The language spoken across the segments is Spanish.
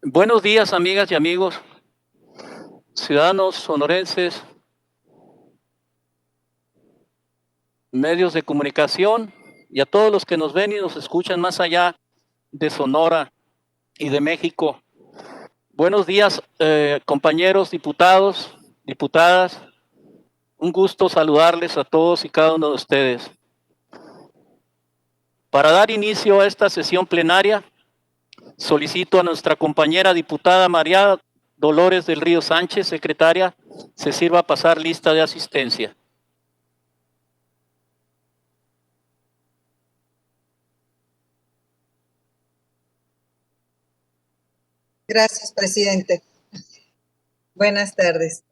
Buenos días, amigas y amigos, ciudadanos sonorenses, medios de comunicación y a todos los que nos ven y nos escuchan más allá de Sonora y de México. Buenos días, compañeros diputados, diputadas. Un gusto saludarles a todos y cada uno de ustedes. Para dar inicio a esta sesión plenaria, solicito a nuestra compañera diputada María Dolores del Río Sánchez, secretaria, se sirva a pasar lista de asistencia. Gracias, presidente. Buenas tardes.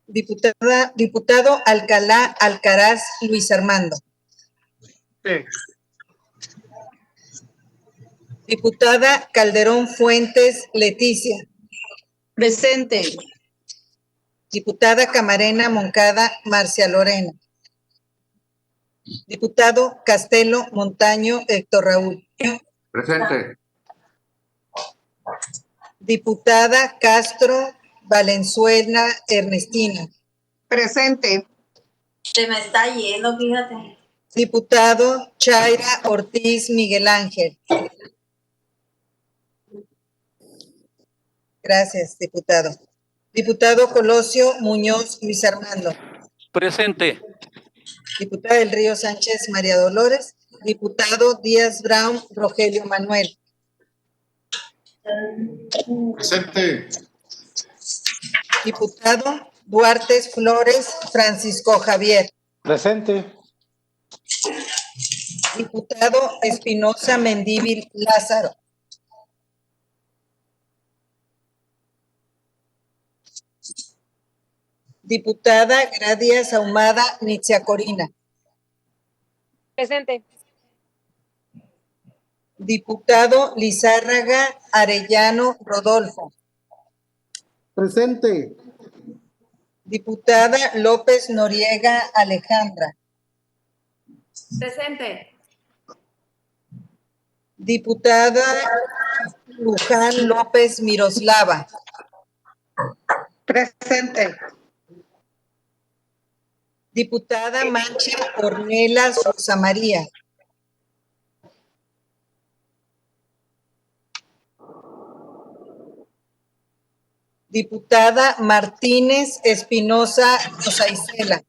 Diputado Alcaraz Luis Armando. Sí. Diputada Calderón Fuentes Leticia. Presente. Diputada Camarena Moncada Marcia Lorena. Diputado Castelo Montaño Héctor Raúl. Presente. Diputada Castro Valenzuela Ernestina. Presente. Se me está yendo, fíjate. Diputado Chaira Ortiz Miguel Ángel. Gracias, diputado. Diputado Colosio Muñoz Luis Armando. Presente. Diputada del Río Sánchez María Dolores. Diputado Díaz Brown Rogelio Manuel. Presente. Diputado Duarte Flores Francisco Javier. Presente. Diputado Espinosa Mendívil Lázaro. Diputada Gradia Ahumada Nitzia Corina. Presente. Diputado Lizárraga Arellano Rodolfo. Presente. Diputada López Noriega Alejandra. Presente. Diputada Luján López Miroslava. Presente. Diputada Mancha Ornelas Rosa María. Diputada Martínez Espinosa Rosa Isela.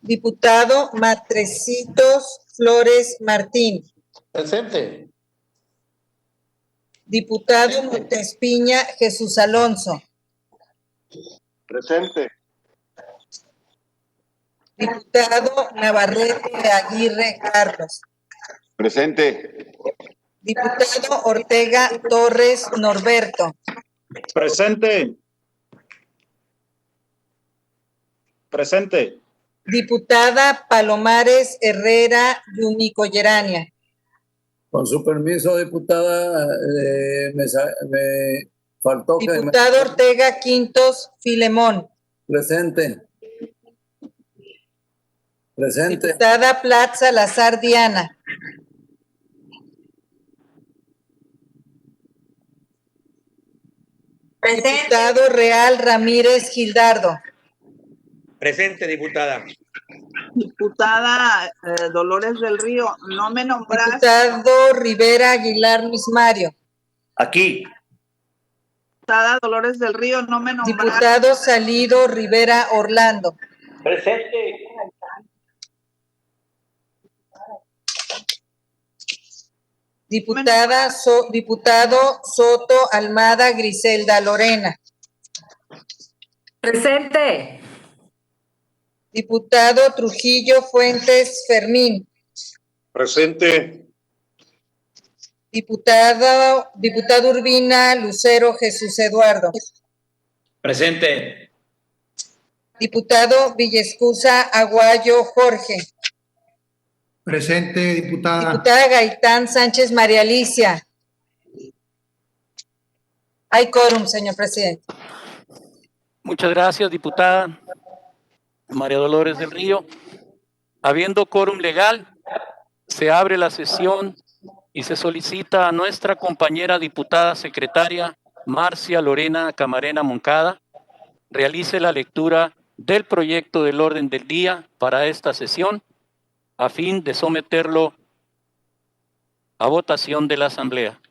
Diputado Matrecitos Flores Martín. Presente. Diputado Montespiña Jesús Alonso. Presente. Diputado Navarrete Aguirre Carlos. Presente. Diputado Ortega Torres Norberto. Presente. Presente. Diputada Palomares Herrera Yunico Yerania. Con su permiso, diputada, me faltó que... Diputado Ortega Quintos Filemón. Presente. Presente. Diputada Plaza Salazar Diana. Presente. Diputado Real Ramírez Gildardo. Presente, diputada. Diputada Dolores del Río, no me nombraste. Diputado Rivera Aguilar Luis Mario. Aquí. Diputada Dolores del Río, no me nombraste. Diputado Salido Rivera Orlando. Presente. Diputado Soto Almada Griselda Lorena. Presente. Diputado Trujillo Fuentes Fermín. Presente. Diputado Urbina Lucero Jesús Eduardo. Presente. Diputado Villescusa Aguayo Jorge. Presente, diputada. Diputada Gaitán Sánchez María Alicia. Hay quórum, señor presidente. Muchas gracias, diputada María Dolores del Río. Habiendo quórum legal, se abre la sesión y se solicita a nuestra compañera diputada secretaria Marcia Lorena Camarena Moncada realice la lectura del proyecto del orden del día para esta sesión a fin de someterlo a votación de la Asamblea.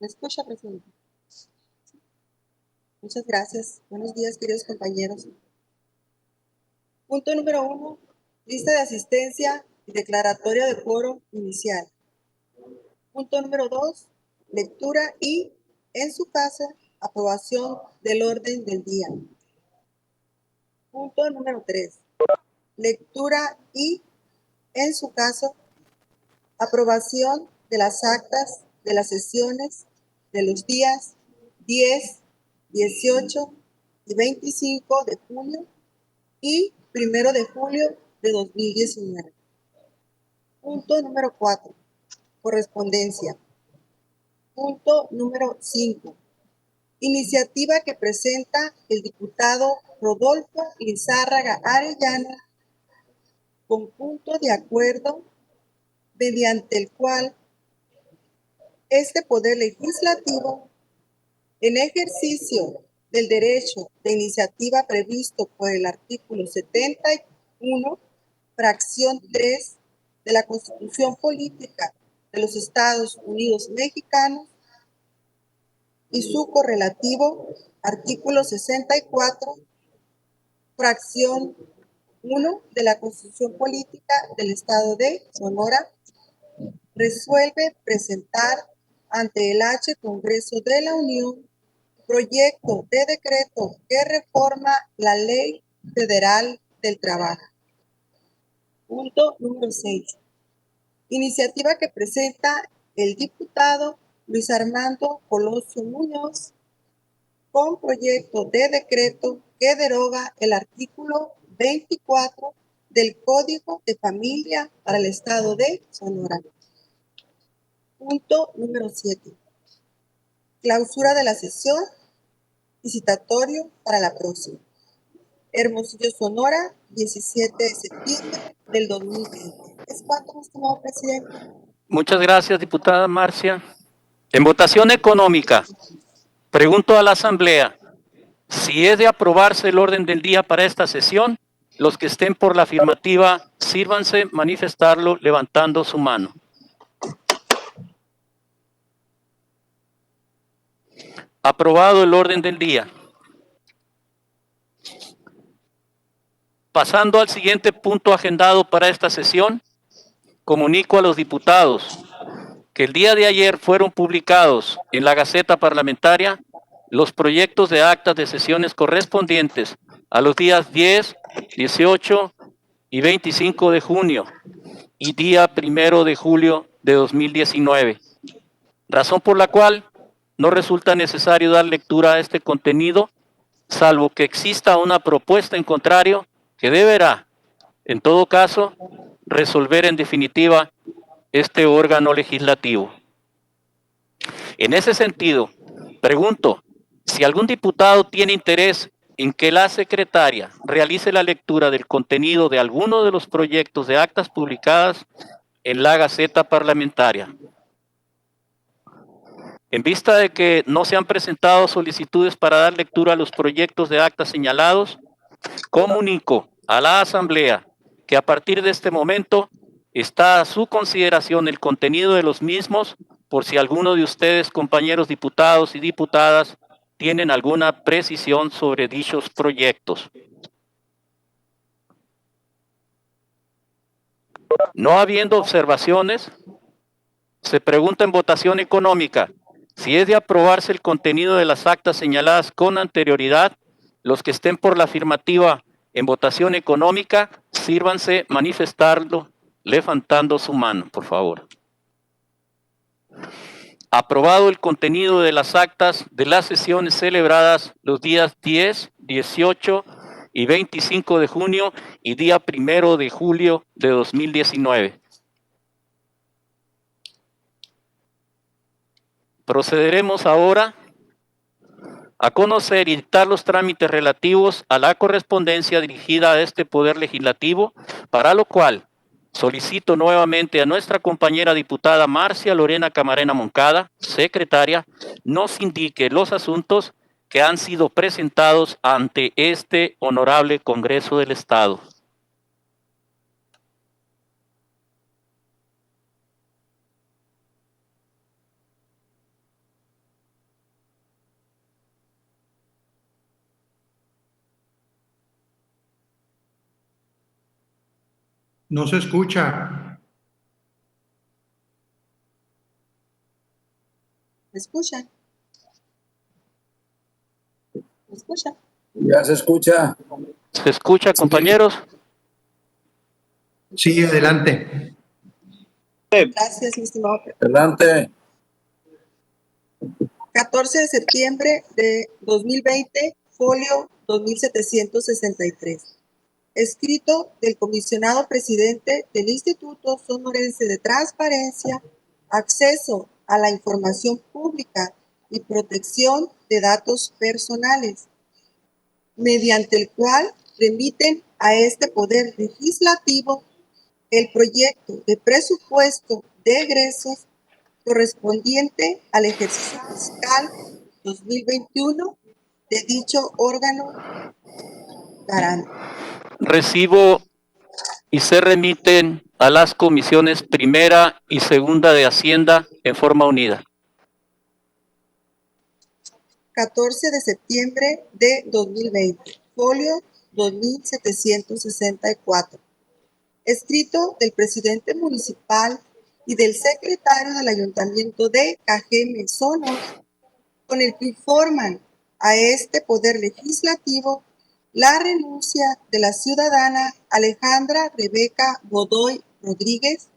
¿Me escucha, presidente? Muchas gracias. Buenos días, queridos compañeros. Punto número 1, lista de asistencia y declaratoria de quórum inicial. Punto número 2, lectura y, en su caso, aprobación del orden del día. Punto número 3, lectura y, en su caso, aprobación de las actas de las sesiones de los días 10, 18 y 25 de junio y 1 de julio de 2019. Punto número 4, correspondencia. Punto número 5, iniciativa que presenta el diputado Rodolfo Lizárraga Arellano con punto de acuerdo mediante el cual este Poder Legislativo, en ejercicio del derecho de iniciativa previsto por el artículo 71, fracción 3 de la Constitución Política de los Estados Unidos Mexicanos y su correlativo artículo 64, fracción 1 de la Constitución Política del Estado de Sonora, resuelve presentar ante el H. Congreso de la Unión proyecto de decreto que reforma la Ley Federal del Trabajo. Punto número 6. Iniciativa que presenta el diputado Luis Armando Colosio Muñoz con proyecto de decreto que deroga el artículo 24 del Código de Familia para el Estado de Sonora. Punto número 7. Clausura de la sesión y citatorio para la próxima. Hermosillo, Sonora, 17 de septiembre del 2020. ¿Es cuánto, mi estimado presidente? Muchas gracias, diputada Marcia. En votación económica, pregunto a la Asamblea si es de aprobarse el orden del día para esta sesión. Los que estén por la afirmativa, sírvanse manifestarlo levantando su mano. Aprobado el orden del día. Pasando al siguiente punto agendado para esta sesión, comunico a los diputados que el día de ayer fueron publicados en la Gaceta Parlamentaria los proyectos de actas de sesiones correspondientes a los días 10, 18 y 25 de junio y día 1 de julio de 2019, razón por la cual no resulta necesario dar lectura a este contenido, salvo que exista una propuesta en contrario que deberá, en todo caso, resolver en definitiva este órgano legislativo. En ese sentido, pregunto si algún diputado tiene interés en que la secretaria realice la lectura del contenido de alguno de los proyectos de actas publicadas en la Gaceta Parlamentaria. En vista de que no se han presentado solicitudes para dar lectura a los proyectos de actas señalados, comunico a la Asamblea que a partir de este momento está a su consideración el contenido de los mismos por si alguno de ustedes, compañeros diputados y diputadas, tienen alguna precisión sobre dichos proyectos. No habiendo observaciones, se pregunta en votación económica si es de aprobarse el contenido de las actas señaladas con anterioridad. Los que estén por la afirmativa en votación económica, sírvanse manifestarlo levantando su mano, por favor. Aprobado el contenido de las actas de las sesiones celebradas los días 10, 18 y 25 de junio y día 1 de julio de 2019. Procederemos ahora a conocer y dictar los trámites relativos a la correspondencia dirigida a este Poder Legislativo, para lo cual solicito nuevamente a nuestra compañera diputada Marcia Lorena Camarena Moncada, secretaria, nos indique los asuntos que han sido presentados ante este honorable Congreso del Estado. No se escucha. ¿Me escuchan? ¿Me escuchan? Ya se escucha. ¿Se escucha, compañeros? Sí, adelante. Gracias, mi estimado. Adelante. 14 de septiembre de 2020, folio 2763. Escrito del comisionado presidente del Instituto Sonorense de Transparencia, Acceso a la Información Pública y Protección de Datos Personales, mediante el cual remiten a este Poder Legislativo el proyecto de presupuesto de egresos correspondiente al ejercicio fiscal 2021 de dicho órgano garante. Recibo y se remiten a las comisiones primera y segunda de Hacienda en forma unida. 14 de septiembre de 2020, folio 2764. Escrito del presidente municipal y del secretario del Ayuntamiento de Cajeme, Sonora, con el que informan a este Poder Legislativo la renuncia de la ciudadana Alejandra Rebeca Godoy Rodríguez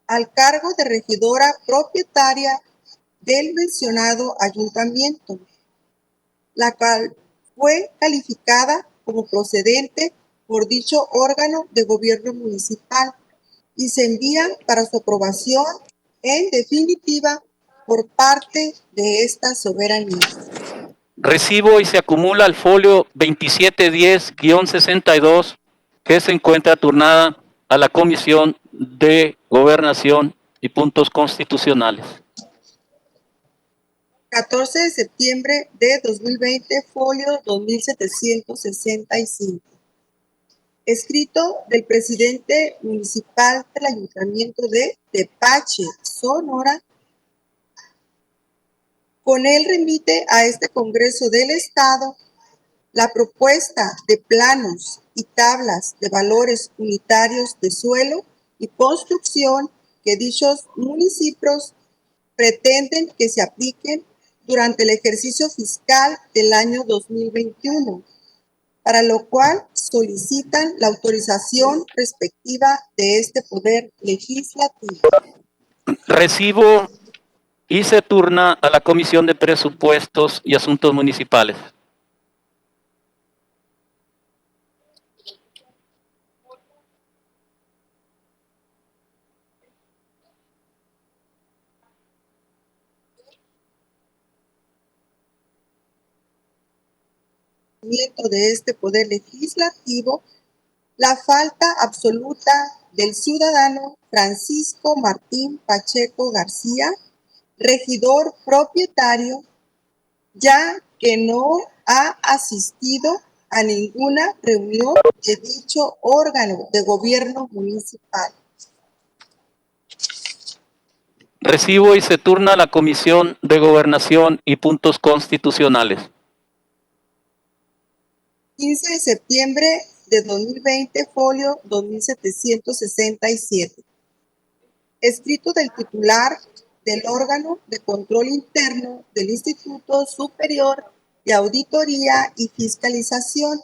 al cargo de regidora propietaria del mencionado ayuntamiento, la cual fue calificada como procedente por dicho órgano de gobierno municipal y se envía para su aprobación en definitiva por parte de esta soberanía. Recibo y se acumula al folio 2710-62 que se encuentra turnada a la Comisión de Gobernación y Puntos Constitucionales. 14 de septiembre de 2020, folio 2765. Escrito del presidente municipal del Ayuntamiento de Tepache, Sonora, con él remite a este Congreso del Estado la propuesta de planos y tablas de valores unitarios de suelo y construcción que dichos municipios pretenden que se apliquen durante el ejercicio fiscal del año 2021, para lo cual solicitan la autorización respectiva de este Poder Legislativo. Recibo y se turna a la Comisión de Presupuestos y Asuntos Municipales. De este Poder Legislativo, la falta absoluta del ciudadano Francisco Martín Pacheco García, regidor propietario, ya que no ha asistido a ninguna reunión de dicho órgano de gobierno municipal. Recibo y se turna a la Comisión de Gobernación y Puntos Constitucionales. 15 de septiembre de 2020, folio 2767. Escrito del titular del órgano de control interno del Instituto Superior de Auditoría y Fiscalización,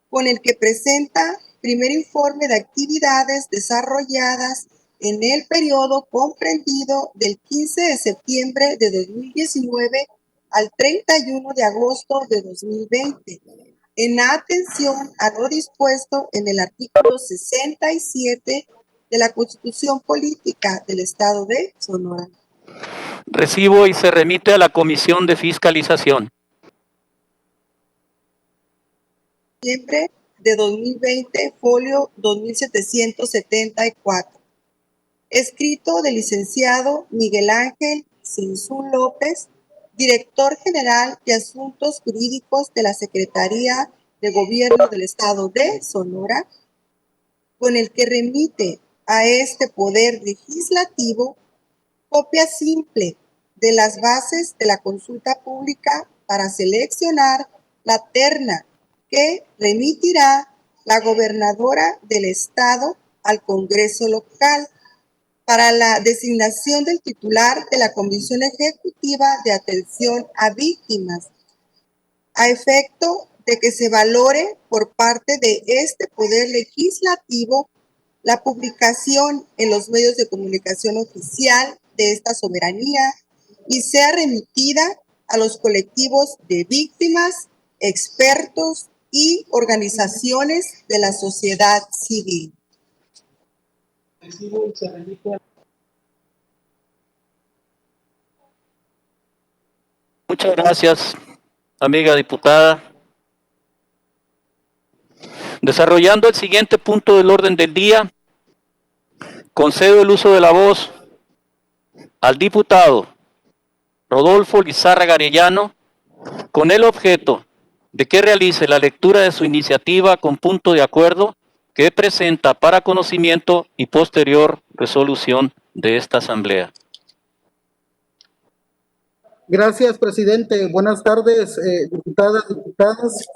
con el que presenta primer informe de actividades desarrolladas en el periodo comprendido del 15 de septiembre de 2019 al 31 de agosto de 2020, en atención a lo dispuesto en el artículo 67 de la Constitución Política del Estado de Sonora. Recibo y se remite a la Comisión de Fiscalización. Diciembre de 2020, folio 2774. Escrito del licenciado Miguel Ángel Sinzún López, director general de Asuntos Jurídicos de la Secretaría de Gobierno del Estado de Sonora, con el que remite a este Poder Legislativo copia simple de las bases de la consulta pública para seleccionar la terna que remitirá la gobernadora del Estado al Congreso local para la designación del titular de la Comisión Ejecutiva de Atención a Víctimas, a efecto de que se valore por parte de este Poder Legislativo la publicación en los medios de comunicación oficial de esta soberanía y sea remitida a los colectivos de víctimas, expertos y organizaciones de la sociedad civil. Muchas gracias, amiga diputada. Desarrollando el siguiente punto del orden del día, concedo el uso de la voz al diputado Rodolfo Lizárraga Arellano con el objeto de que realice la lectura de su iniciativa con punto de acuerdo que presenta para conocimiento y posterior resolución de esta Asamblea. Gracias, presidente. Buenas tardes, diputadas, diputados.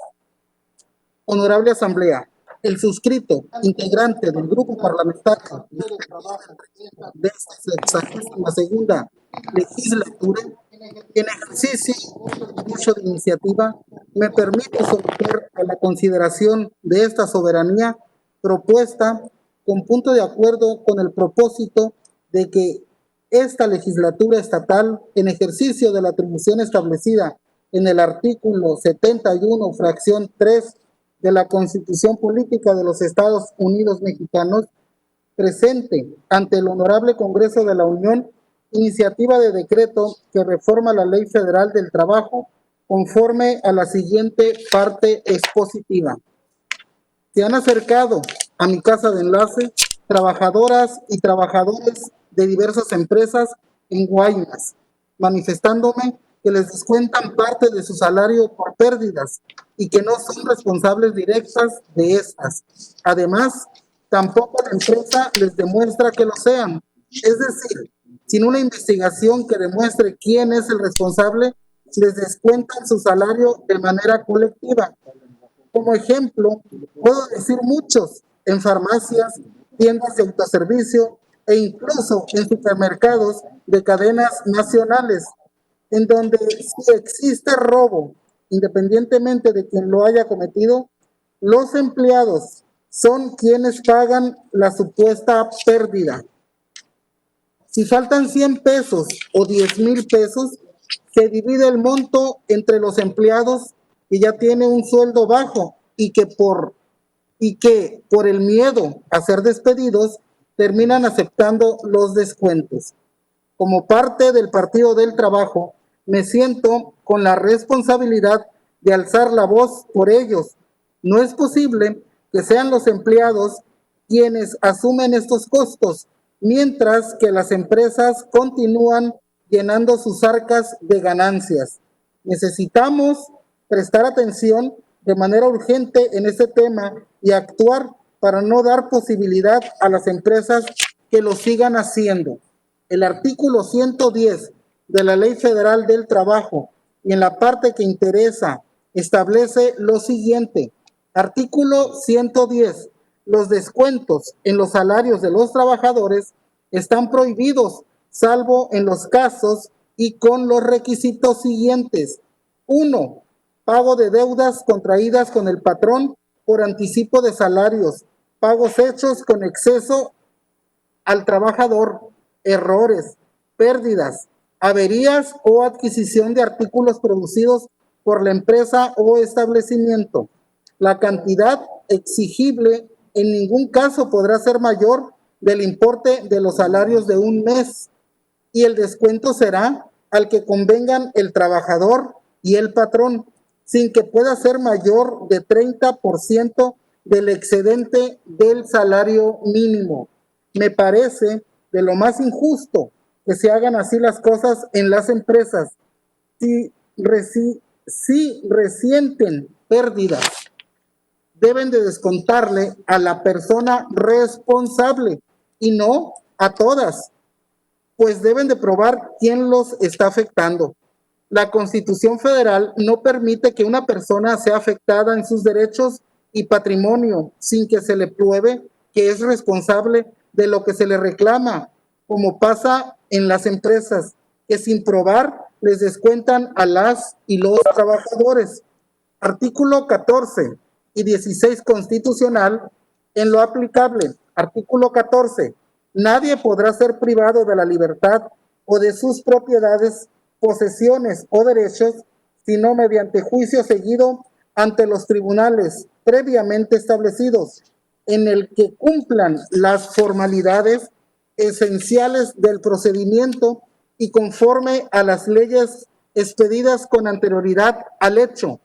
Honorable Asamblea, el suscrito, integrante del Grupo Parlamentario de esta 62ª legislatura, en ejercicio de uso de iniciativa, me permito someter a la consideración de esta soberanía propuesta con punto de acuerdo con el propósito de que esta legislatura estatal, en ejercicio de la atribución establecida en el artículo 71, fracción 3 de la Constitución Política de los Estados Unidos Mexicanos, presente ante el Honorable Congreso de la Unión iniciativa de decreto que reforma la Ley Federal del Trabajo conforme a la siguiente parte expositiva. Se han acercado a mi casa de enlace trabajadoras y trabajadores de diversas empresas en Guaymas, manifestándome que les descuentan parte de su salario por pérdidas y que no son responsables directas de estas. Además, tampoco la empresa les demuestra que lo sean. Es decir, sin una investigación que demuestre quién es el responsable, les descuentan su salario de manera colectiva. Como ejemplo, puedo decir muchos en farmacias, tiendas de autoservicio e incluso en supermercados de cadenas nacionales, en donde si existe robo, independientemente de quien lo haya cometido, los empleados son quienes pagan la supuesta pérdida. Si faltan 100 pesos o 10,000 pesos, se divide el monto entre los empleados que ya tienen un sueldo bajo y que por el miedo a ser despedidos terminan aceptando los descuentos. Como parte del Partido del Trabajo, me siento con la responsabilidad de alzar la voz por ellos. No es posible que sean los empleados quienes asumen estos costos, mientras que las empresas continúan llenando sus arcas de ganancias. Necesitamos prestar atención de manera urgente en este tema y actuar para no dar posibilidad a las empresas que lo sigan haciendo. El artículo 110 de la Ley Federal del Trabajo y en la parte que interesa establece lo siguiente. Artículo 110. Los descuentos en los salarios de los trabajadores están prohibidos, salvo en los casos y con los requisitos siguientes. 1. Pago de deudas contraídas con el patrón por anticipo de salarios, pagos hechos con exceso al trabajador, errores, pérdidas, averías o adquisición de artículos producidos por la empresa o establecimiento. La cantidad exigible en ningún caso podrá ser mayor del importe de los salarios de un mes. y el descuento será al que convengan el trabajador y el patrón, sin que pueda ser mayor de 30% del excedente del salario mínimo. Me parece de lo más injusto que se hagan así las cosas en las empresas. Si resienten pérdidas, deben de descontarle a la persona responsable y no a todas, pues deben de probar quién los está afectando. La Constitución Federal no permite que una persona sea afectada en sus derechos y patrimonio sin que se le pruebe que es responsable de lo que se le reclama, como pasa en las empresas, que sin probar les descuentan a las y los trabajadores. Artículo 14 y 16 constitucional en lo aplicable. Artículo 14. Nadie podrá ser privado de la libertad o de sus propiedades, posesiones o derechos, sino mediante juicio seguido ante los tribunales previamente establecidos, en el que cumplan las formalidades esenciales del procedimiento y conforme a las leyes expedidas con anterioridad al hecho.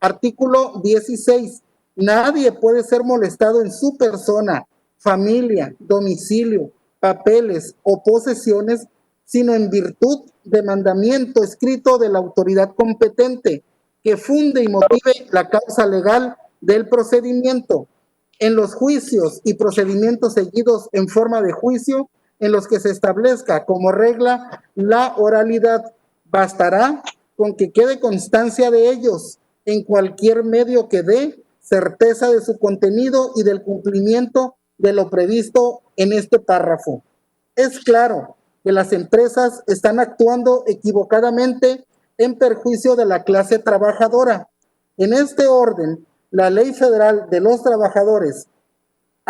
Artículo 16. Nadie puede ser molestado en su persona, familia, domicilio, papeles o posesiones, sino en virtud de mandamiento escrito de la autoridad competente que funde y motive la causa legal del procedimiento. En los juicios y procedimientos seguidos en forma de juicio, en los que se establezca como regla la oralidad, bastará con que quede constancia de ellos en cualquier medio que dé certeza de su contenido y del cumplimiento de lo previsto en este párrafo. Es claro que las empresas están actuando equivocadamente en perjuicio de la clase trabajadora. En este orden, la Ley Federal de los Trabajadores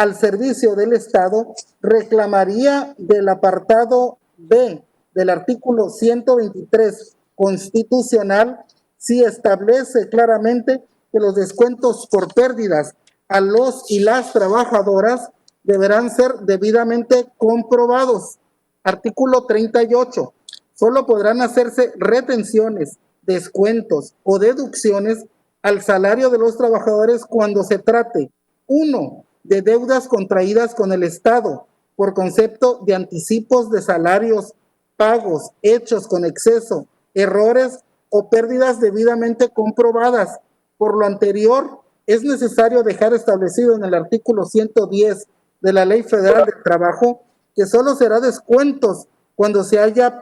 al servicio del Estado reclamaría del apartado B del artículo 123 constitucional si establece claramente que los descuentos por pérdidas a los y las trabajadoras deberán ser debidamente comprobados. Artículo 38. Solo podrán hacerse retenciones, descuentos o deducciones al salario de los trabajadores cuando se trate, 1, de deudas contraídas con el Estado por concepto de anticipos de salarios, pagos hechos con exceso, errores o pérdidas debidamente comprobadas. Por lo anterior, es necesario dejar establecido en el artículo 110 de la Ley Federal del Trabajo que solo será descuentos cuando se haya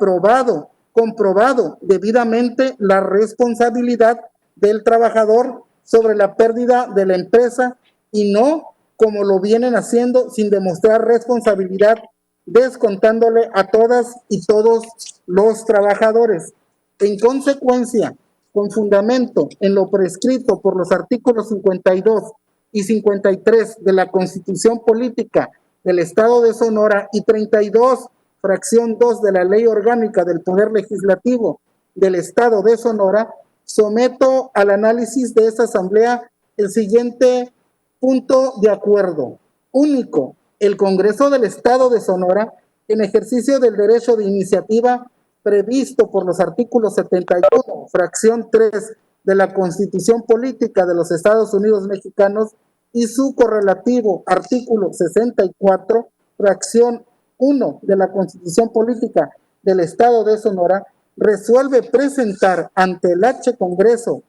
comprobado debidamente la responsabilidad del trabajador sobre la pérdida de la empresa y no como lo vienen haciendo sin demostrar responsabilidad, descontándole a todas y todos los trabajadores. En consecuencia, con fundamento en lo prescrito por los artículos 52 y 53 de la Constitución Política del Estado de Sonora y 32, fracción 2 de la Ley Orgánica del Poder Legislativo del Estado de Sonora, someto al análisis de esta Asamblea el siguiente punto de acuerdo. Único, el Congreso del Estado de Sonora, en ejercicio del derecho de iniciativa previsto por los artículos 71, fracción 3 de la Constitución Política de los Estados Unidos Mexicanos y su correlativo artículo 64, fracción 1 de la Constitución Política del Estado de Sonora, resuelve presentar ante el H. Congreso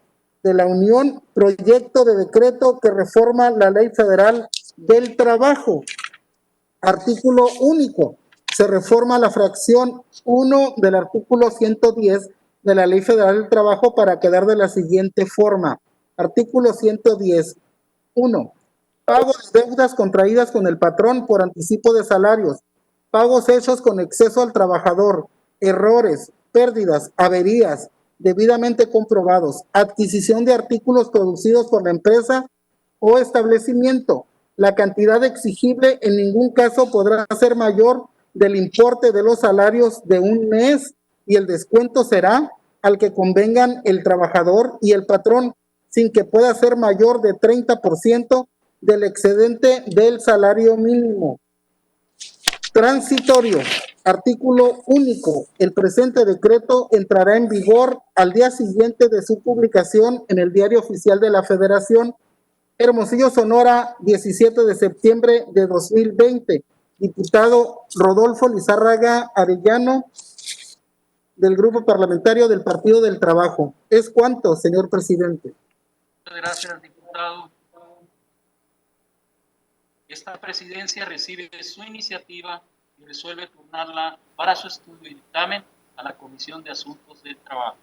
de la Unión proyecto de decreto que reforma la Ley Federal del Trabajo. Artículo único. Se reforma la fracción 1 del artículo 110 de la Ley Federal del Trabajo para quedar de la siguiente forma. Artículo 110. 1. Pago de deudas contraídas con el patrón por anticipo de salarios. Pagos hechos con exceso al trabajador. Errores, pérdidas, averías, debidamente comprobados. Adquisición de artículos producidos por la empresa o establecimiento. La cantidad exigible en ningún caso podrá ser mayor del importe de los salarios de un mes y el descuento será al que convengan el trabajador y el patrón, sin que pueda ser mayor de 30% del excedente del salario mínimo. Transitorio. Artículo único. El presente decreto entrará en vigor al día siguiente de su publicación en el Diario Oficial de la Federación. Hermosillo, Sonora, 17 de septiembre de 2020. Diputado Rodolfo Lizárraga Arellano, del Grupo Parlamentario del Partido del Trabajo. ¿Es cuánto, señor presidente? Muchas gracias, diputado. Esta presidencia recibe su iniciativa y resuelve turnarla para su estudio y dictamen a la Comisión de Asuntos del Trabajo.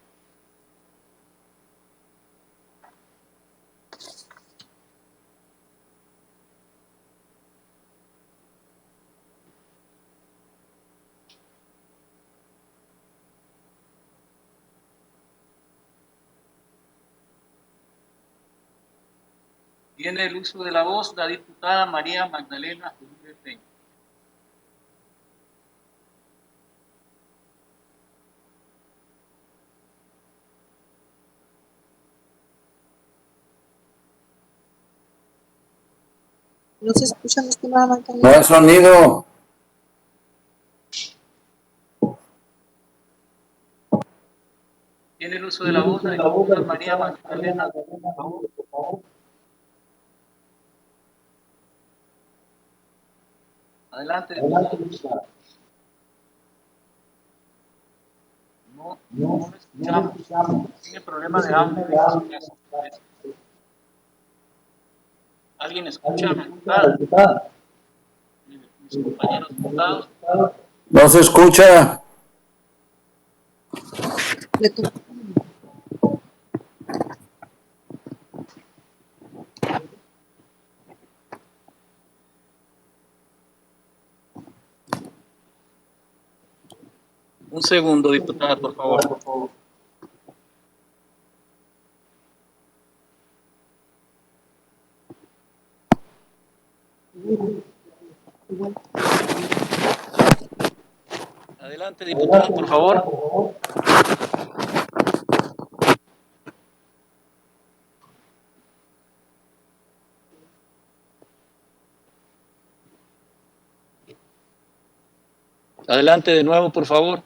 Tiene el uso de la voz la diputada María Magdalena Uribe Peña. No se escucha, mi estimada No Magdalena. hay sonido. Tiene el uso de la voz la diputada María Magdalena. Adelante, diputada. No lo escuchamos. Tiene problema de audio. ¿Alguien escucha a la diputada? Mis compañeros diputados. No se escucha. Le toca. Un segundo, diputada, por favor. Adelante, diputada, por favor. Adelante de nuevo, por favor.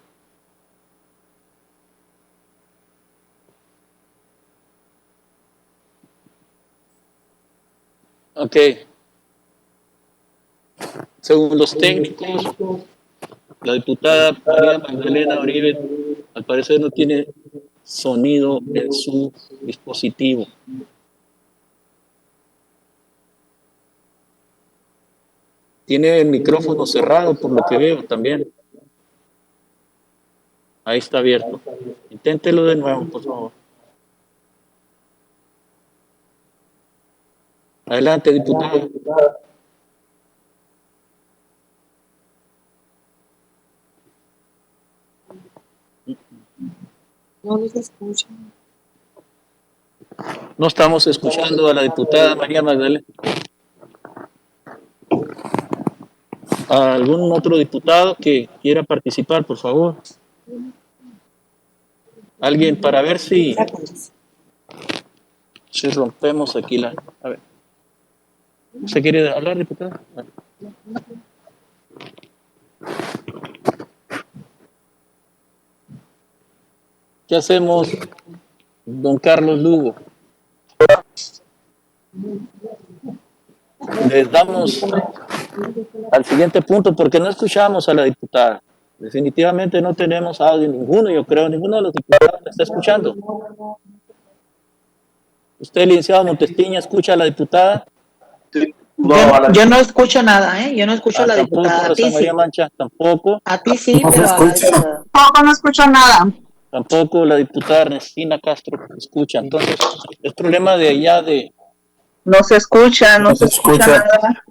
Ok. Según los técnicos, la diputada María Magdalena Uribe al parecer no tiene sonido en su dispositivo. Tiene el micrófono cerrado, por lo que veo también. Ahí está abierto. Inténtelo de nuevo, por favor. Adelante, diputado. No nos escucha. No estamos escuchando a la diputada María Magdalena. ¿A algún otro diputado que quiera participar, por favor? Alguien para ver si rompemos aquí la... A ver. ¿Se quiere hablar, diputada? ¿Qué hacemos, don Carlos Lugo? Les damos al siguiente punto porque no escuchamos a la diputada. Definitivamente no tenemos audio ninguno, yo creo, ninguno de los diputados está escuchando. ¿Usted, licenciado Montestiña, escucha a la diputada? Yo no escucho nada, ¿eh? Yo no escucho a la Tampoco, diputada. A Rosa ti sí. María Mancha, tampoco. A ti sí, No se pero a la escucha. diputada. Tampoco no escucho nada. Tampoco la diputada Ernestina Castro escucha. Entonces, es problema de allá No se escucha, no se escucha nada.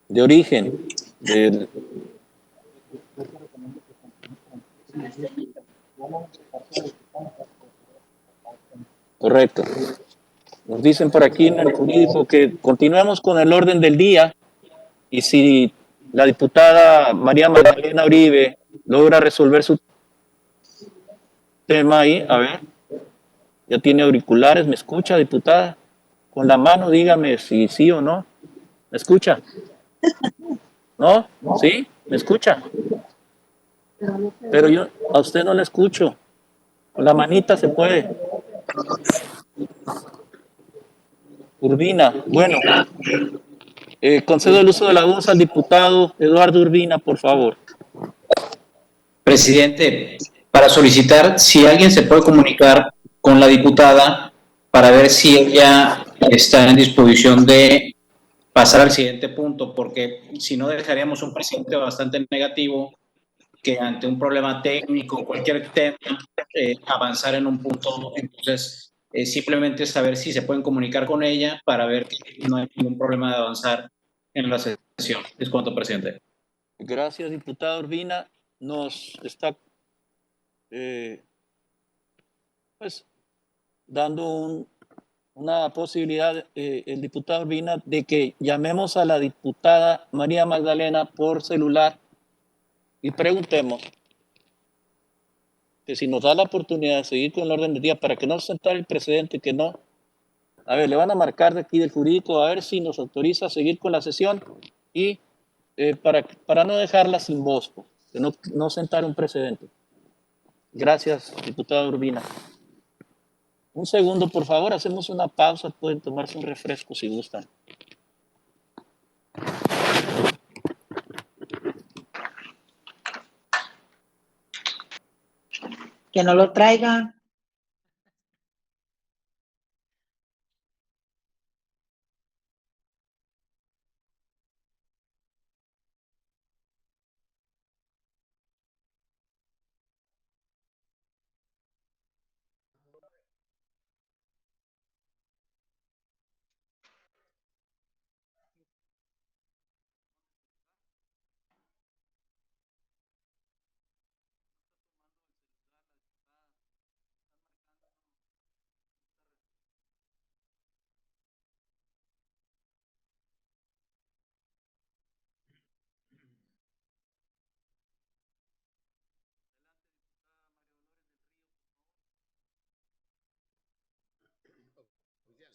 de origen. Correcto. Nos dicen por aquí en el jurídico que continuemos con el orden del día y si la diputada María Magdalena Uribe logra resolver su tema ahí, a ver, ya tiene auriculares, ¿me escucha, diputada? Con la mano dígame si sí o no. ¿Me escucha? ¿No? ¿Sí? ¿Me escucha? Pero yo a usted no le escucho. Con la manita se puede. Urbina, bueno. Concedo el uso de la voz al diputado Eduardo Urbina, por favor. Presidente, para solicitar si alguien se puede comunicar con la diputada para ver si ella está en disposición de pasar al siguiente punto, porque si no dejaríamos un presidente bastante negativo que ante un problema técnico, cualquier tema, avanzar en un punto. Entonces, simplemente saber si se pueden comunicar con ella para ver que no hay ningún problema de avanzar en la sesión. Es cuanto, presidente. Gracias, diputado Urbina. Nos está pues dando una posibilidad el diputado Urbina de que llamemos a la diputada María Magdalena por celular y preguntemos que si nos da la oportunidad de seguir con el orden del día para que no sentar el precedente, que no. A ver, le van a marcar de aquí del jurídico a ver si nos autoriza a seguir con la sesión y para no dejarla sin voz, de no sentar un precedente. Gracias, diputado Urbina. Un segundo, por favor, hacemos una pausa, pueden tomarse un refresco si gustan. Que no lo traiga.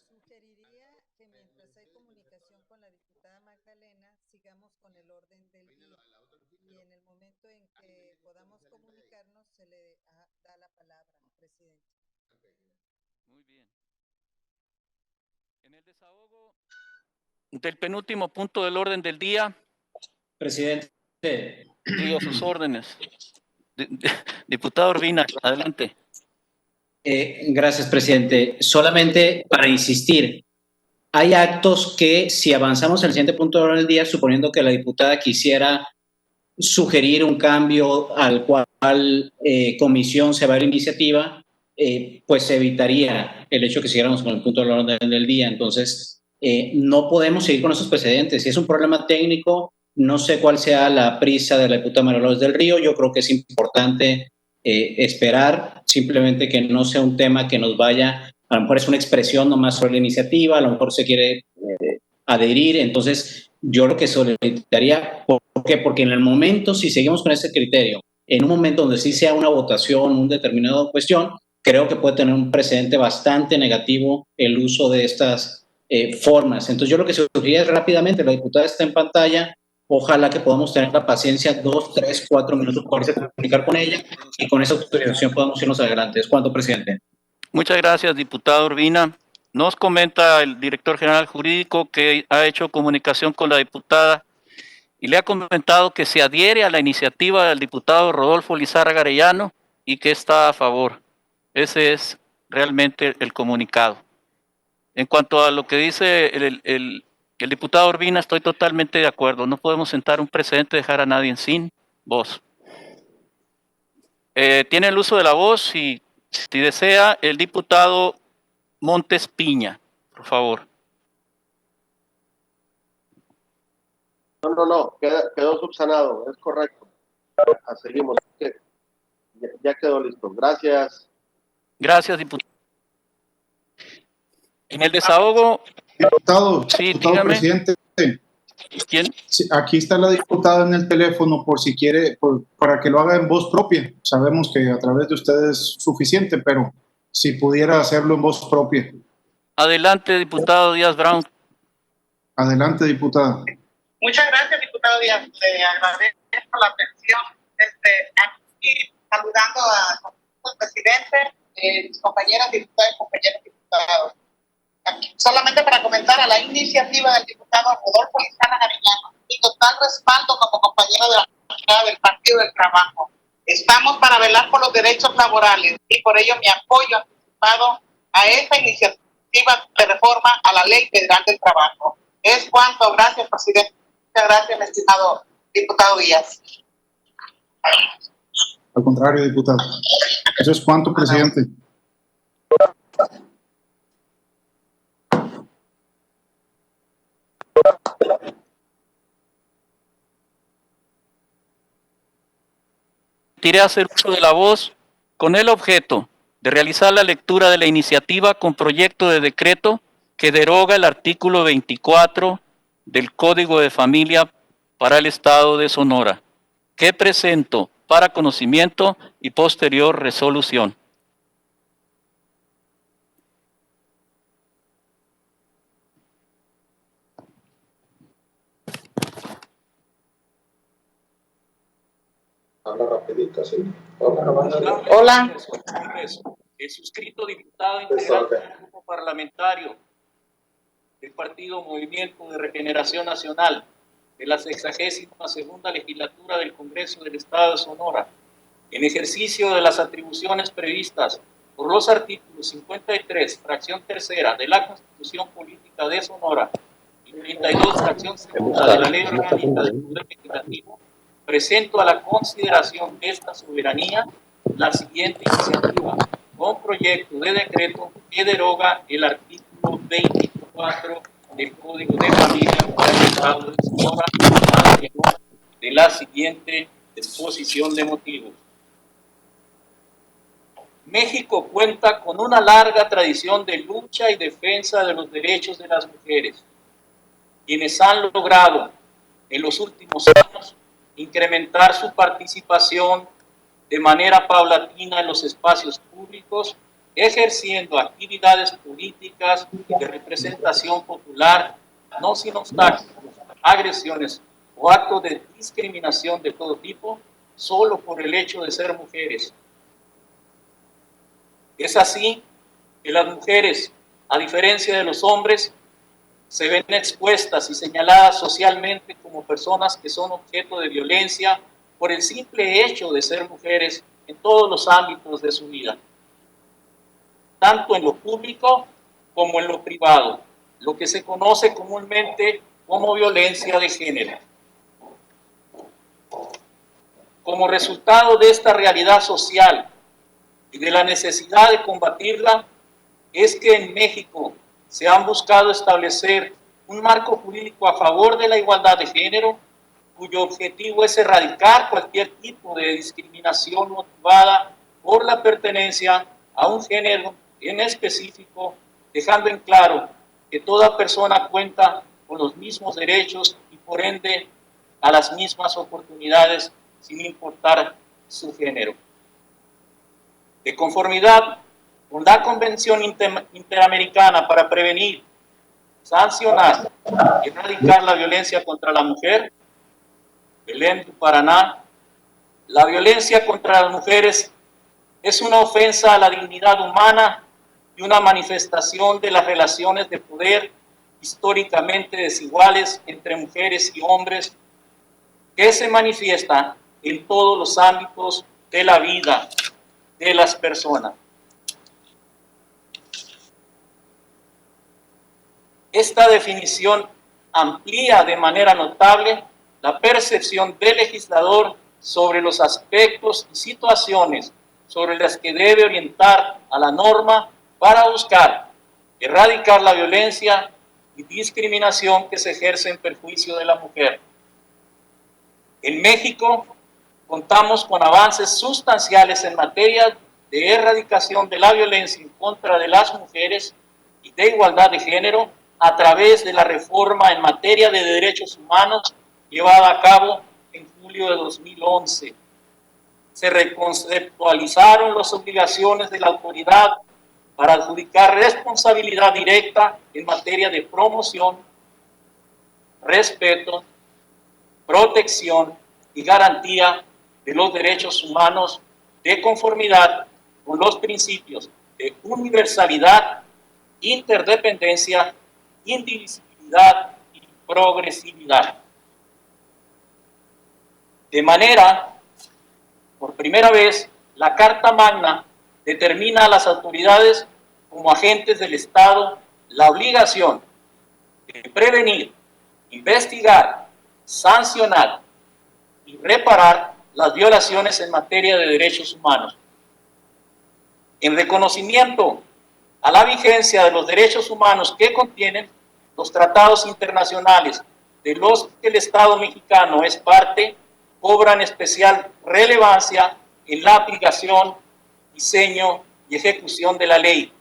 Sugeriría que mientras hay comunicación con la diputada Magdalena, sigamos con el orden del día. Y en el momento en que podamos comunicarnos, se le da la palabra, presidente. Muy bien. En el desahogo del penúltimo punto del orden del día. Presidente. Digo sus órdenes. Diputado Urbina, adelante. Gracias, presidente. Solamente para insistir, hay actos que si avanzamos al siguiente punto del orden del día, suponiendo que la diputada quisiera sugerir un cambio al cual comisión se va a la iniciativa, pues se evitaría el hecho que siguiéramos con el punto del orden del día. Entonces, no podemos seguir con esos precedentes. Si es un problema técnico, no sé cuál sea la prisa de la diputada María Dolores del Río. Yo creo que es importante esperar, simplemente que no sea un tema que nos vaya, a lo mejor es una expresión nomás sobre la iniciativa, a lo mejor se quiere adherir. Entonces, yo lo que solicitaría, ¿por qué? Porque en el momento, si seguimos con ese criterio, en un momento donde sí sea una votación, una determinada cuestión, creo que puede tener un precedente bastante negativo el uso de estas formas. Entonces, yo lo que sugeriría es rápidamente, la diputada está en pantalla, ojalá que podamos tener la paciencia 2, 3, 4 minutos para comunicar con ella y con esa autorización podamos irnos adelante. ¿Es cuánto, presidente? Muchas gracias, diputado Urbina. Nos comenta el director general jurídico que ha hecho comunicación con la diputada y le ha comentado que se adhiere a la iniciativa del diputado Rodolfo Lizárraga Arellano y que está a favor. Ese es realmente el comunicado. En cuanto a lo que dice el diputado Urbina, estoy totalmente de acuerdo. No podemos sentar un precedente, dejar a nadie sin voz. Tiene el uso de la voz y si desea el diputado Montes Piña, por favor. No, quedó subsanado, es correcto. Seguimos. Ya quedó listo. Gracias. Gracias, diputado. En el desahogo. Diputado, Sí, diputado dígame. presidente. ¿Quién? Sí, aquí está la diputada en el teléfono por si quiere, para que lo haga en voz propia. Sabemos que a través de usted es suficiente, pero si pudiera hacerlo en voz propia. Adelante, diputado Díaz Brown. Adelante, diputada. Muchas gracias, diputado Díaz. Le agradezco la atención. aquí saludando al presidente, mis compañeras diputadas y compañeros diputados. Solamente para comentar a la iniciativa del diputado Rodolfo Lizana Arellano y total respaldo como compañero de la bancada del Partido del Trabajo. Estamos para velar por los derechos laborales y por ello mi apoyo anticipado a esta iniciativa de reforma a la Ley Federal del Trabajo. Es cuanto. Gracias, presidente. Muchas gracias, mi estimado diputado Díaz. Al contrario, diputado. Eso es cuanto, presidente. Tiré a hacer uso de la voz con el objeto de realizar la lectura de la iniciativa con proyecto de decreto que deroga el artículo 24 del Código de Familia para el Estado de Sonora, que presento para conocimiento y posterior resolución. Habla rapidito, sí. Hola. El suscrito diputado integrante del grupo parlamentario del Partido Movimiento de Regeneración Nacional de la 62ª legislatura del Congreso del Estado de Sonora, en ejercicio de las atribuciones previstas por los artículos 53, fracción tercera de la Constitución Política de Sonora y 32, fracción segunda de la Ley Orgánica del Poder Legislativo, presento a la consideración de esta soberanía la siguiente iniciativa con proyecto de decreto que deroga el artículo 24 del Código de Familia para el Estado de Sonora de la siguiente exposición de motivos. México cuenta con una larga tradición de lucha y defensa de los derechos de las mujeres, quienes han logrado en los últimos años incrementar su participación de manera paulatina en los espacios públicos, ejerciendo actividades políticas y de representación popular, no sin obstáculos, agresiones o actos de discriminación de todo tipo, solo por el hecho de ser mujeres. Es así que las mujeres, a diferencia de los hombres, se ven expuestas y señaladas socialmente como personas que son objeto de violencia por el simple hecho de ser mujeres en todos los ámbitos de su vida, tanto en lo público como en lo privado, lo que se conoce comúnmente como violencia de género. Como resultado de esta realidad social y de la necesidad de combatirla, es que en México se han buscado establecer un marco jurídico a favor de la igualdad de género, cuyo objetivo es erradicar cualquier tipo de discriminación motivada por la pertenencia a un género en específico, dejando en claro que toda persona cuenta con los mismos derechos y por ende a las mismas oportunidades sin importar su género. De conformidad con la Convención Interamericana para prevenir, sancionar y erradicar la violencia contra la mujer, Belém do Paraná, la violencia contra las mujeres es una ofensa a la dignidad humana y una manifestación de las relaciones de poder históricamente desiguales entre mujeres y hombres que se manifiesta en todos los ámbitos de la vida de las personas. Esta definición amplía de manera notable la percepción del legislador sobre los aspectos y situaciones sobre las que debe orientar a la norma para buscar erradicar la violencia y discriminación que se ejerce en perjuicio de la mujer. En México contamos con avances sustanciales en materia de erradicación de la violencia en contra de las mujeres y de igualdad de género a través de la reforma en materia de derechos humanos llevada a cabo en julio de 2011. Se reconceptualizaron las obligaciones de la autoridad para adjudicar responsabilidad directa en materia de promoción, respeto, protección y garantía de los derechos humanos de conformidad con los principios de universalidad, interdependencia, indivisibilidad y progresividad. De manera, por primera vez, la Carta Magna determina a las autoridades como agentes del Estado la obligación de prevenir, investigar, sancionar y reparar las violaciones en materia de derechos humanos. En reconocimiento a la vigencia de los derechos humanos que contienen los tratados internacionales de los que el Estado mexicano es parte, cobran especial relevancia en la aplicación, diseño y ejecución de la ley,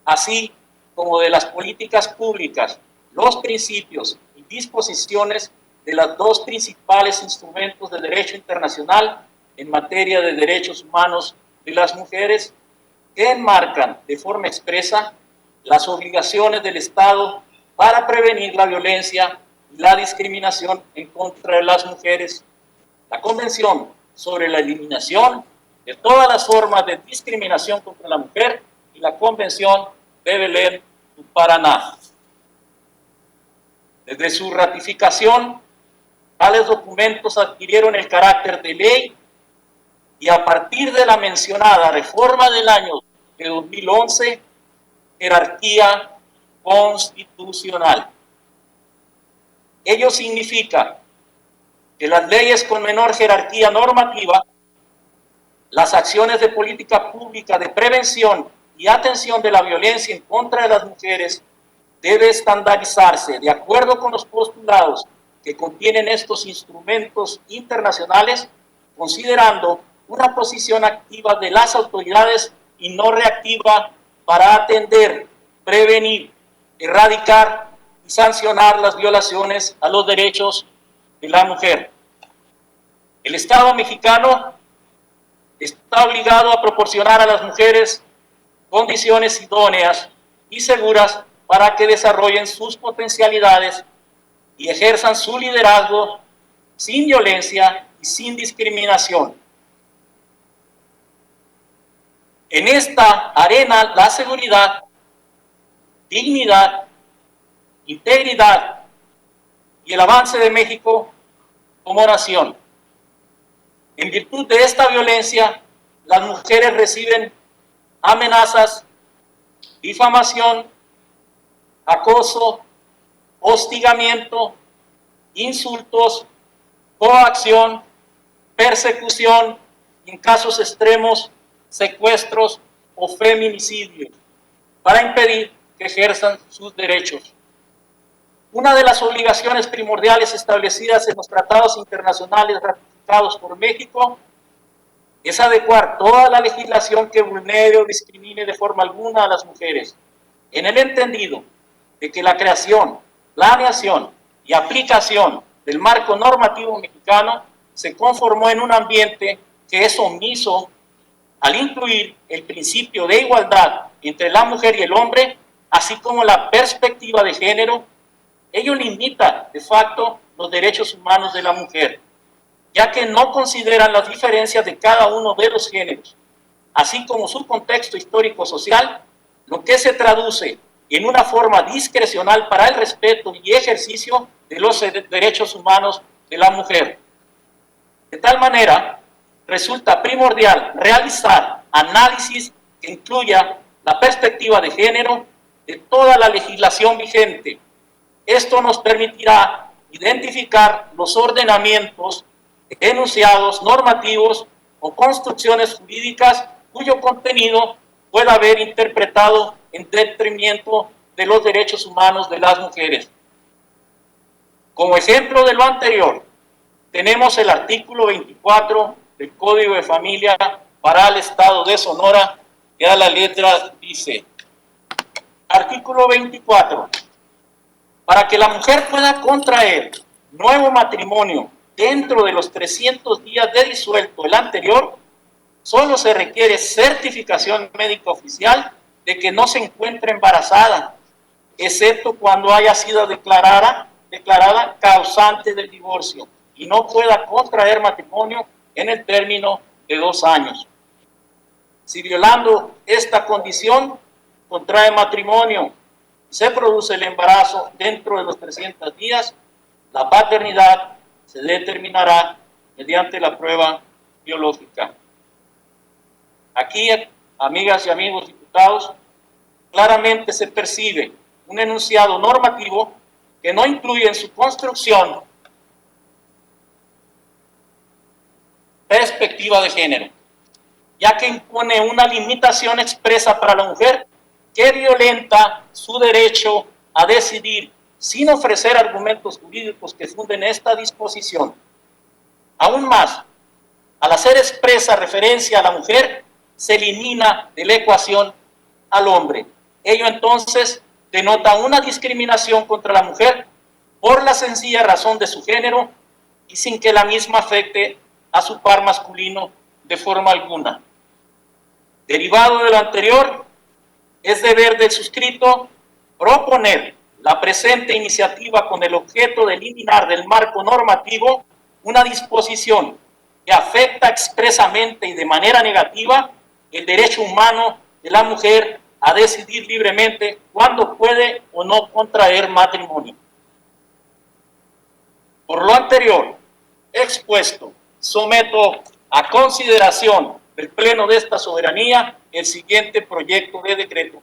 así como de las políticas públicas, los principios y disposiciones de los dos principales instrumentos de derecho internacional en materia de derechos humanos de las mujeres, que enmarcan de forma expresa las obligaciones del Estado para prevenir la violencia y la discriminación en contra de las mujeres, la Convención sobre la eliminación de todas las formas de discriminación contra la mujer y la Convención de Belém do Paraná. Desde su ratificación, tales documentos adquirieron el carácter de ley y a partir de la mencionada reforma del año de 2011, jerarquía constitucional. Ello significa que las leyes con menor jerarquía normativa, las acciones de política pública de prevención y atención de la violencia en contra de las mujeres debe estandarizarse de acuerdo con los postulados que contienen estos instrumentos internacionales, considerando una posición activa de las autoridades y no reactiva para atender, prevenir, erradicar y sancionar las violaciones a los derechos de la mujer. El Estado mexicano está obligado a proporcionar a las mujeres condiciones idóneas y seguras para que desarrollen sus potencialidades y ejerzan su liderazgo sin violencia y sin discriminación. En esta arena, la seguridad, dignidad, integridad y el avance de México como nación. En virtud de esta violencia, las mujeres reciben amenazas, difamación, acoso, hostigamiento, insultos, coacción, persecución y en casos extremos, secuestros o feminicidios, para impedir que ejerzan sus derechos. Una de las obligaciones primordiales establecidas en los tratados internacionales ratificados por México es adecuar toda la legislación que vulnere o discrimine de forma alguna a las mujeres, en el entendido de que la creación, planeación y aplicación del marco normativo mexicano se conformó en un ambiente que es omiso al incluir el principio de igualdad entre la mujer y el hombre, así como la perspectiva de género. Ello limita de facto los derechos humanos de la mujer, ya que no consideran las diferencias de cada uno de los géneros, así como su contexto histórico-social, lo que se traduce en una forma discrecional para el respeto y ejercicio de los derechos humanos de la mujer. De tal manera, resulta primordial realizar análisis que incluya la perspectiva de género de toda la legislación vigente. Esto nos permitirá identificar los ordenamientos, enunciados normativos o construcciones jurídicas cuyo contenido pueda haber interpretado en detrimento de los derechos humanos de las mujeres. Como ejemplo de lo anterior, tenemos el artículo 24 del Código de Familia para el Estado de Sonora, que a la letra dice: artículo 24. Para que la mujer pueda contraer nuevo matrimonio dentro de los 300 días de disuelto el anterior, solo se requiere certificación médica oficial de que no se encuentre embarazada, excepto cuando haya sido declarada causante del divorcio y no pueda contraer matrimonio en el término de 2 años. Si violando esta condición contrae matrimonio, se produce el embarazo dentro de los 300 días, la paternidad se determinará mediante la prueba biológica. Aquí, amigas y amigos diputados, claramente se percibe un enunciado normativo que no incluye en su construcción perspectiva de género, ya que impone una limitación expresa para la mujer que violenta su derecho a decidir sin ofrecer argumentos jurídicos que funden esta disposición. Aún más, al hacer expresa referencia a la mujer, se elimina de la ecuación al hombre. Ello entonces denota una discriminación contra la mujer por la sencilla razón de su género y sin que la misma afecte a su par masculino de forma alguna. Derivado de lo anterior, es deber del suscrito proponer la presente iniciativa con el objeto de eliminar del marco normativo una disposición que afecta expresamente y de manera negativa el derecho humano de la mujer a decidir libremente cuándo puede o no contraer matrimonio. Por lo anterior expuesto, someto a consideración del Pleno de esta soberanía el siguiente proyecto de decreto,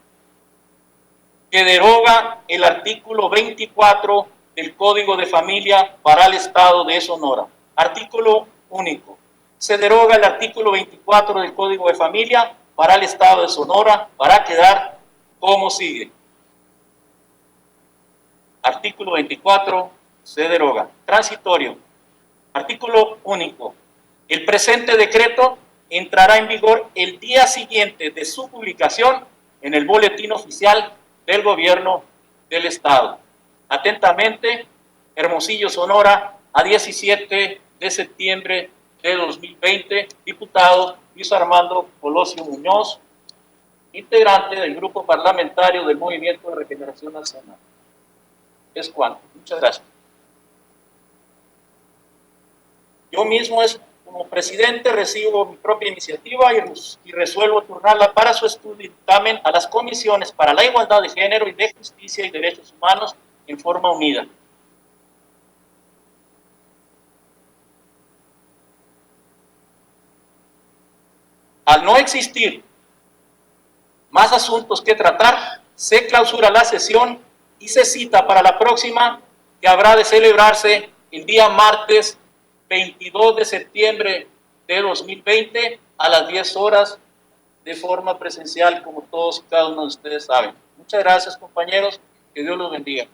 que deroga el artículo 24 del Código de Familia para el Estado de Sonora. Artículo único. Se deroga el artículo 24 del Código de Familia para el Estado de Sonora para quedar como sigue. Artículo 24 se deroga. Transitorio. Artículo único. El presente decreto entrará en vigor el día siguiente de su publicación en el Boletín Oficial del Gobierno del Estado. Atentamente, Hermosillo, Sonora, a 17 de septiembre de 2020, diputado Luis Armando Colosio Muñoz, integrante del Grupo Parlamentario del Movimiento de Regeneración Nacional. Es cuanto. Muchas gracias. Yo mismo, como presidente, recibo mi propia iniciativa y resuelvo turnarla para su estudio y dictamen a las comisiones para la igualdad de género y de justicia y derechos humanos en forma unida. Al no existir más asuntos que tratar, se clausura la sesión y se cita para la próxima, que habrá de celebrarse el día martes 22 de septiembre de 2020 a las 10 horas de forma presencial, como todos y cada uno de ustedes saben. Muchas gracias, compañeros. Que Dios los bendiga.